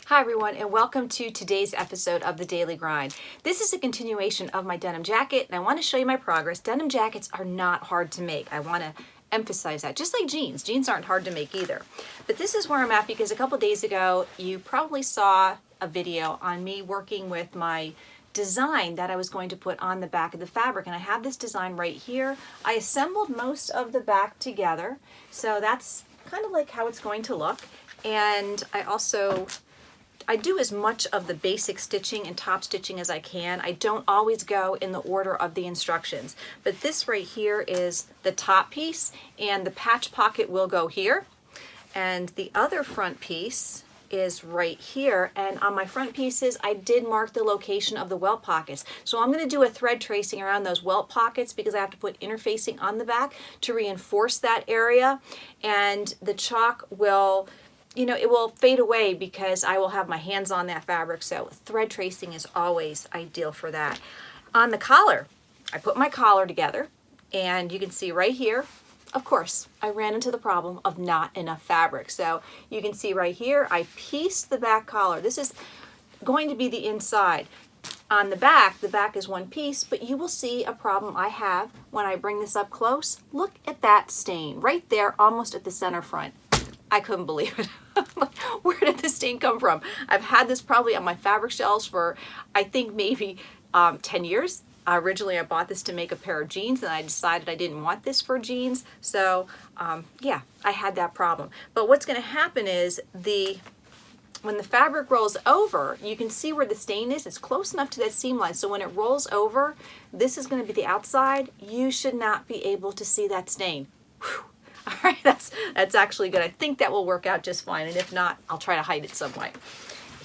Hi everyone, and welcome to today's episode of The Daily Grind. This is a continuation of my denim jacket, and I want to show you my progress. Denim jackets are not hard to make. I want to emphasize that. Just like jeans. Jeans aren't hard to make either. But this is where I'm at because a couple days ago, you probably saw a video on me working with my design that I was going to put on the back of the fabric, and I have this design right here. I assembled most of the back together, so that's kind of like how it's going to look. And I do as much of the basic stitching and top stitching as I can. I don't always go in the order of the instructions, but this right here is the top piece, and the patch pocket will go here, and the other front piece is right here. And on my front pieces, I did mark the location of the welt pockets. So I'm going to do a thread tracing around those welt pockets because I have to put interfacing on the back to reinforce that area, and the chalk will, it will fade away because I will have my hands on that fabric, so thread tracing is always ideal for that. On the collar, I put my collar together, and you can see right here, of course, I ran into the problem of not enough fabric. So you can see right here, I pieced the back collar. This is going to be the inside. On the back is one piece, but you will see a problem I have when I bring this up close. Look at that stain right there, almost at the center front. I couldn't believe it. Where did this stain come from? I've had this probably on my fabric shelves for, I think, maybe 10 years. Originally, I bought this to make a pair of jeans, and I decided I didn't want this for jeans. So, yeah, I had that problem. But what's going to happen is when the fabric rolls over, you can see where the stain is. It's close enough to that seam line. So when it rolls over, this is going to be the outside. You should not be able to see that stain. Whew. All right, that's actually good. I think that will work out just fine, and if not, I'll try to hide it some way.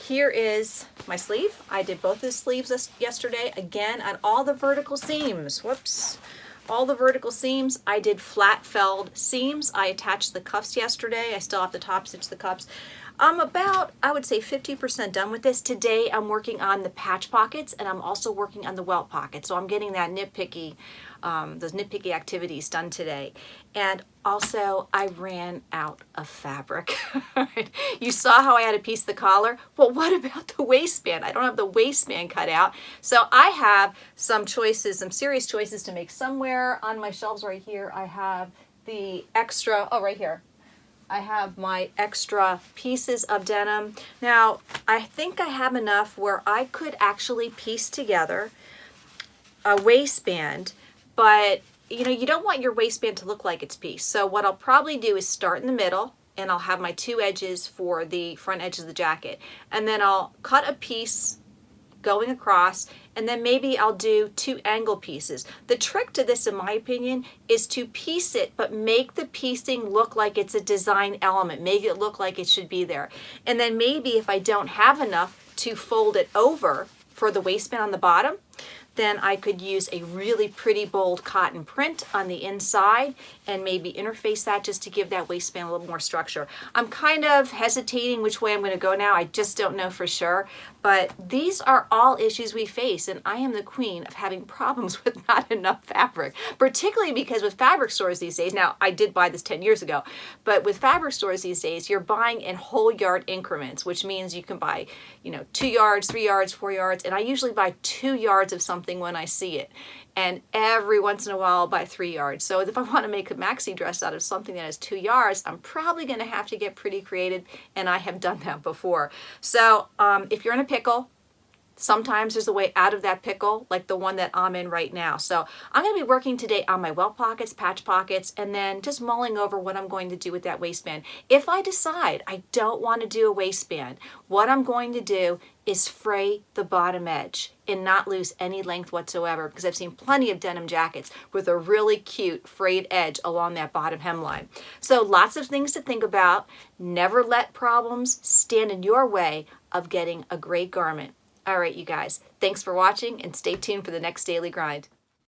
Here is my sleeve. I did both the sleeves yesterday, again, on all the vertical seams. Whoops. All the vertical seams. I did flat felled seams. I attached the cuffs yesterday. I still have to top stitch the cuffs. I'm about, I would say, 50% done with this. Today I'm working on the patch pockets, and I'm also working on the welt pocket. So I'm getting that nitpicky, those nitpicky activities done today. And also I ran out of fabric. You saw how I had to piece the collar. Well, what about the waistband? I don't have the waistband cut out. So I have some choices, some serious choices to make. Somewhere on my shelves right here, I have the extra, oh, right here. I have my extra pieces of denim. Now, I think I have enough where I could actually piece together a waistband, but you don't want your waistband to look like it's pieced. So what I'll probably do is start in the middle, and I'll have my two edges for the front edges of the jacket. And then I'll cut a piece going across, and then maybe I'll do two angle pieces. The trick to this, in my opinion, is to piece it, but make the piecing look like it's a design element. Make it look like it should be there. And then maybe if I don't have enough to fold it over for the waistband on the bottom, then I could use a really pretty bold cotton print on the inside and maybe interface that just to give that waistband a little more structure. I'm kind of hesitating which way I'm going to go now. I just don't know for sure. But these are all issues we face, and I am the queen of having problems with not enough fabric, particularly because with fabric stores these days, now I did buy this 10 years ago, but with fabric stores these days, you're buying in whole yard increments, which means you can buy, 2 yards, 3 yards, 4 yards, and I usually buy 2 yards of something when I see it. And every once in a while I'll buy 3 yards. So if I want to make a maxi dress out of something that has 2 yards, I'm probably going to have to get pretty creative, and I have done that before. So if you're in a pickle, sometimes there's a way out of that pickle, like the one that I'm in right now. So I'm going to be working today on my welt pockets, patch pockets, and then just mulling over what I'm going to do with that waistband. If I decide I don't want to do a waistband, what I'm going to do is fray the bottom edge and not lose any length whatsoever, because I've seen plenty of denim jackets with a really cute frayed edge along that bottom hemline. So lots of things to think about. Never let problems stand in your way of getting a great garment. All right, you guys, thanks for watching, and stay tuned for the next Daily Grind.